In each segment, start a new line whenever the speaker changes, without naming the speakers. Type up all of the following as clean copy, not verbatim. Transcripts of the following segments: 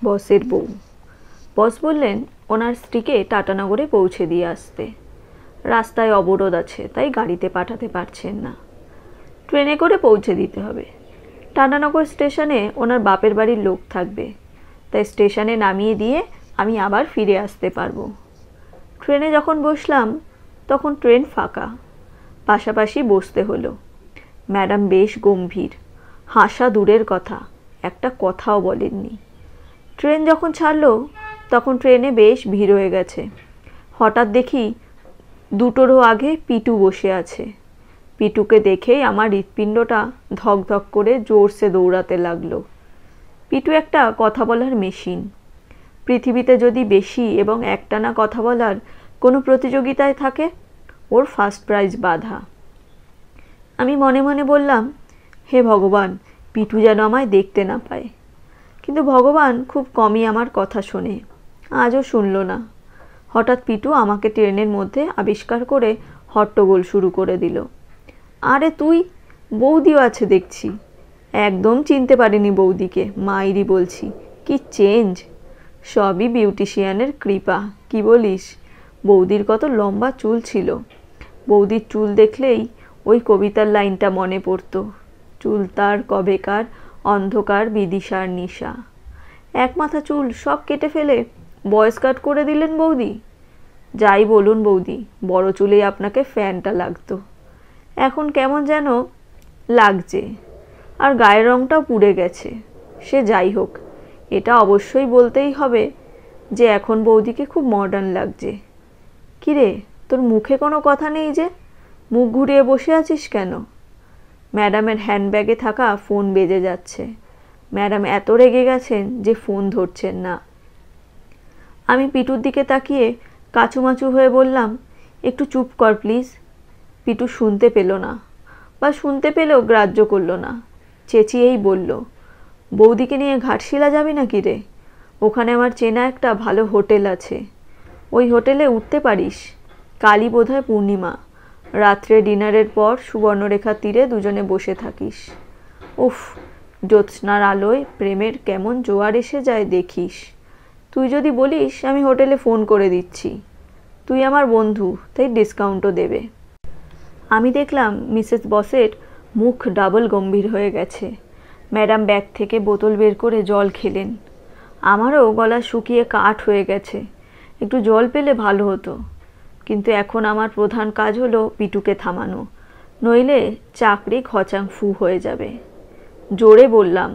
বসের বউ। বস বললেন ওনার স্ত্রীকে টাটানগরে পৌঁছে দিয়ে আসতে। রাস্তায় অবরোধ আছে, তাই গাড়িতে পাঠাতে পারছেন না, ট্রেনে করে পৌঁছে দিতে হবে। টাটানগর স্টেশনে ওনার বাপের বাড়ির লোক থাকবে, তাই স্টেশনে নামিয়ে দিয়ে আমি আবার ফিরে আসতে পারবো। ট্রেনে যখন বসলাম তখন ট্রেন ফাঁকা, পাশাপাশি বসতে হলো। ম্যাডাম বেশ গম্ভীর, হাসা দূরের কথা, একটা কথাও বলেননি। ট্রেন যখন ছাড়লো তখন ট্রেনে বেশ ভিড় হয়ে গেছে। হঠাৎ দেখি দুটোরও আগে পিটু বসে আছে। পিটুকে দেখেই আমার হৃৎপিণ্ডটা ধক ধক করে জোরসে দৌড়াতে লাগলো। পিটু একটা কথা বলার মেশিন। পৃথিবীতে যদি বেশি এবং একটানা কথা বলার কোনো প্রতিযোগিতায় থাকে, ওর ফার্স্ট প্রাইজ বাঁধা। আমি মনে মনে বললাম, হে ভগবান, পিটু যেন আমায় দেখতে না পায়। কিন্তু ভগবান খুব কমই আমার কথা শোনে, আজও শুনল না। হঠাৎ পিটু আমাকে ট্রেনের মধ্যে আবিষ্কার করে হট্টগোল শুরু করে দিল। আরে তুই, বৌদিও আছে দেখছি। একদম চিনতে পারিনি বৌদিকে, মাইরি বলছি। কি চেঞ্জ! সবই বিউটিশিয়ানের কৃপা, কি বলিস? বৌদির কত লম্বা চুল ছিল। বৌদির চুল দেখলেই ওই কবিতার লাইনটা মনে পড়তো, চুল তার কবেকার অন্ধকার বিদিশার নিশা। এক মাথা চুল সব কেটে ফেলে বয়েস কাট করে দিলেন বৌদি। যাই বলুন বৌদি, বড় চুলেই আপনাকে ফ্যানটা লাগতো, এখন কেমন যেন লাগছে, আর গায়ের রঙটাও পুড়ে গেছে। সে যাই হোক, এটা অবশ্যই বলতেই হবে যে এখন বৌদিকে খুব মডার্ন লাগছে। কিরে, তোর মুখে কোনো কথা নেই যে, মুখ ঘুরিয়ে বসে আছিস কেন? ম্যাডামের হ্যান্ডব্যাগে থাকা ফোন বেজে যাচ্ছে। ম্যাডাম এত রেগে গেছেন যে ফোন ধরছেন না। আমি পিটুর দিকে তাকিয়ে কাচুমাচু হয়ে বললাম, একটু চুপ কর প্লিজ। পিটু শুনতে পেল না, বা শুনতে পেলেও গ্রাহ্য করল না। চেঁচিয়েই বলল, বৌদিকে নিয়ে ঘাটশিলা যাবি নাকি রে? ওখানে আমার চেনা একটা ভালো হোটেল আছে, ওই হোটেলে উঠতে পারিস। কালই বোধহয় পূর্ণিমা, রাত্রে ডিনারের পর সুবর্ণরেখার তীরে দুজনে বসে থাকিস। উফ, জ্যোৎস্নার আলোয় প্রেমের কেমন জোয়ার এসে যায় দেখিস। তুই যদি বলিস আমি হোটেলে ফোন করে দিচ্ছি। তুই আমার বন্ধু, তাই ডিসকাউন্টও দেবে। আমি দেখলাম মিসেস বসের মুখ ডাবল গম্ভীর হয়ে গেছে। ম্যাডাম ব্যাগ থেকে বোতল বের করে জল খেলেন। আমারও গলা শুকিয়ে কাঠ হয়ে গেছে, একটু জল পেলে ভালো হতো। কিন্তু এখন আমার প্রধান কাজ হলো পিটুকে থামানো, নইলে চাকরি ঘচাং ফু হয়ে যাবে। জোরে বললাম,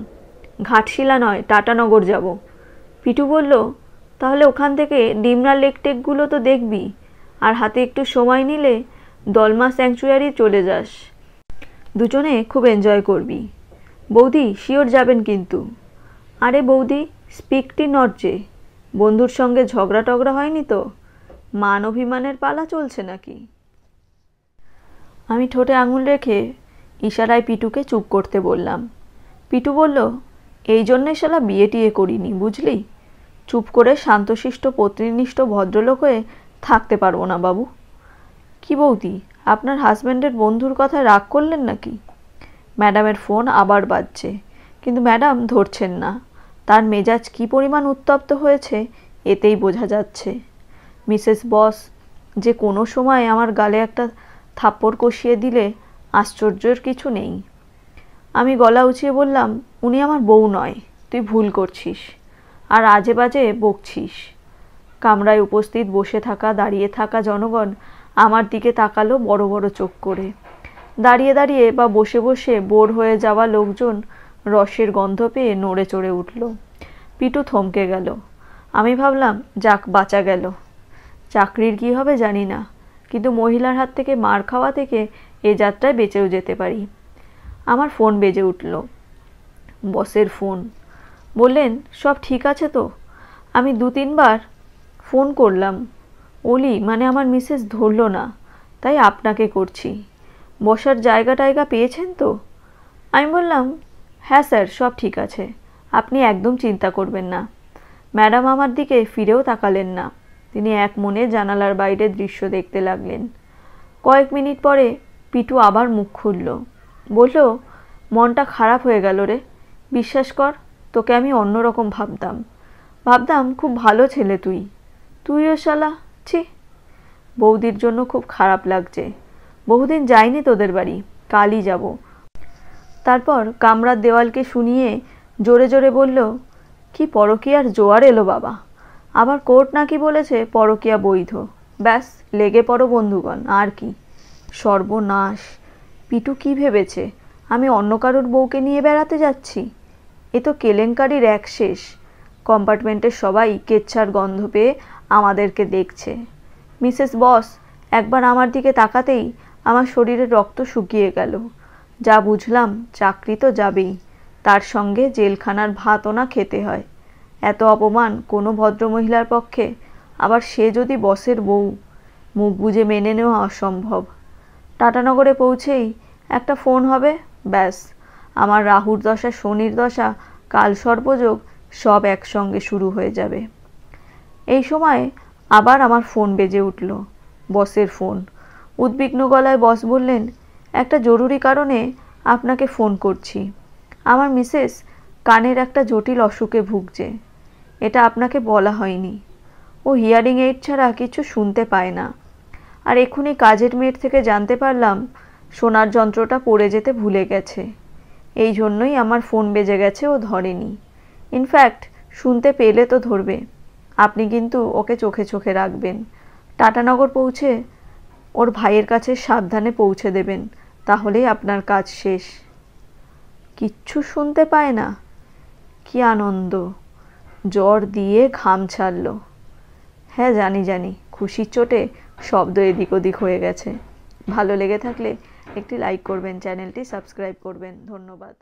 ঘাটশিলা নয়, টাটানগর যাব। পিটু বলল, তাহলে ওখান থেকে ডিমনা লেক টেকগুলো তো দেখবি, আর হাতে একটু সময় নিলে দলমা স্যাংচুয়ারি চলে যাস, দুজনে খুব এনজয় করবি। বৌদি শিওর যাবেন কিন্তু? আরে বৌদি, স্পিকটি নট যে, বন্ধুর সঙ্গে ঝগড়া টগড়া হয়নি তো? মান অভিমানের পালা চলছে নাকি? আমি ঠোঁটে আঙুল রেখে ইশারায় পিটুকে চুপ করতে বললাম। পিটু বলল, এই জন্যই শালা বিয়ে টিয়ে করিনি, বুঝলি? চুপ করে শান্তশিষ্ট পত্নীনিষ্ঠ ভদ্রলোক হয়ে থাকতে পারবো না বাবু। কি বৌদি, আপনার হাজব্যান্ডের বন্ধুর কথায় রাগ করলেন নাকি? ম্যাডামের ফোন আবার বাজছে, কিন্তু ম্যাডাম ধরছেন না। তার মেজাজ কী পরিমাণ উত্তপ্ত হয়েছে এতেই বোঝা যাচ্ছে। মিসেস বস যে কোনো সময় আমার গালে একটা থাপ্পড় কষিয়ে দিলে আশ্চর্যের কিছু নেই। আমি গলা উঁচিয়ে বললাম, উনি আমার বউ নয়, তুই ভুল করছিস আর আজে বাজে বকছিস। কামরায় উপস্থিত বসে থাকা দাঁড়িয়ে থাকা জনগণ আমার দিকে তাকালো বড় বড় চোখ করে। দাঁড়িয়ে দাঁড়িয়ে বা বসে বসে বোর হয়ে যাওয়া লোকজন রসের গন্ধ পেয়ে নড়ে চড়ে উঠল। পিটু থমকে গেল। আমি ভাবলাম, যাক বাঁচা গেল। চাকরির কী হবে জানি না, কিন্তু মহিলার হাত থেকে মার খাওয়া থেকে এ যাত্রায় বেঁচেও যেতে পারি। আমার ফোন বেজে উঠল। বসের ফোন। বললেন, সব ঠিক আছে তো? আমি 2-3 বার ফোন করলাম, ওলি মানে আমার মিসেস ধরল না, তাই আপনাকে করছি। বসার জায়গা টায়গা পেয়েছেন তো? আমি বললাম, হ্যাঁ স্যার, সব ঠিক আছে, আপনি একদম চিন্তা করবেন না। ম্যাডাম আমার দিকে ফিরেও তাকালেন না, তিনি এক মনে জানালার বাইরে দৃশ্য দেখতে লাগলেন। কয়েক মিনিট পরে পিটু আবার মুখ খুলল, বলল, মনটা খারাপ হয়ে গেল রে, বিশ্বাস কর, তোকে আমি অন্যরকম ভাবতাম। ভাবতাম খুব ভালো ছেলে তুইও শালা, ছি। বৌদির জন্য খুব খারাপ লাগছে। বহুদিন যাইনি তোদের বাড়ি, কালই যাব। তারপর কামরার দেওয়ালকে শুনিয়ে জোরে জোরে বলল, কি পরকীয়ার জোয়ার এলো বাবা। আবার কোর্ট নাকি বলেছে পরকীয়া বৈধ। ব্যাস লেগে পড়ো বন্ধুগণ, আর কি। সর্বনাশ! পিটু কি ভেবেছে আমি অন্য কারোর বউকে নিয়ে বেড়াতে যাচ্ছি? এ তো কেলেঙ্কারির এক শেষ। কম্পার্টমেন্টের সবাই কেচ্ছার গন্ধ পেয়ে আমাদেরকে দেখছে। মিসেস বস একবার আমার দিকে তাকাতেই আমার শরীরের রক্ত শুকিয়ে গেল। যা বুঝলাম চাকরি তো যাবেই, তার সঙ্গে জেলখানার ভাতও না খেতে হয়। এত অপমান কোনো ভদ্রমহিলার পক্ষে, আবার সে যদি বসের বউ, মুখ বুজে মেনে নেওয়া অসম্ভব। টাটানগরে পৌঁছেই একটা ফোন হবে, ব্যাস আমার রাহুর দশা, শনির দশা, কালসর্পযোগ সব একসঙ্গে শুরু হয়ে যাবে। এই সময় আবার আমার ফোন বেজে উঠল, বসের ফোন। উদ্বিগ্ন গলায় বস বললেন, একটা জরুরি কারণে আপনাকে ফোন করছি। আমার মিসেস কানের একটা জটিল অসুখে ভুগছে। এটা আপনাকে বলা হয়নি। ও হিয়ারিং এইড ছাড়া কিছু শুনতে পায় না। আর এক্ষুনি কাজের মেয়ের থেকে জানতে পারলাম শোনার যন্ত্রটা পড়ে যেতে ভুলে গেছে। এই জন্যই আমার ফোন বেজে গেছে, ও ধরেনি। ইনফ্যাক্ট শুনতে পেলে তো ধরবে। আপনি কিন্তু ওকে চোখে চোখে রাখবেন। টাটানগর পৌঁছে ওর ভাইয়ের কাছে সাবধানে পৌঁছে দেবেন, তাহলেই আপনার কাজ শেষ। কিচ্ছু শুনতে পায় না? কি আনন্দ! জ্বর দিয়ে ঘাম ছাড়ল। হ্যাঁ জানি, খুশির চোটে শব্দ এদিক ওদিক হয়ে গেছে। ভালো লেগে থাকলে একটি লাইক করবেন, চ্যানেলটি সাবস্ক্রাইব করবেন। ধন্যবাদ।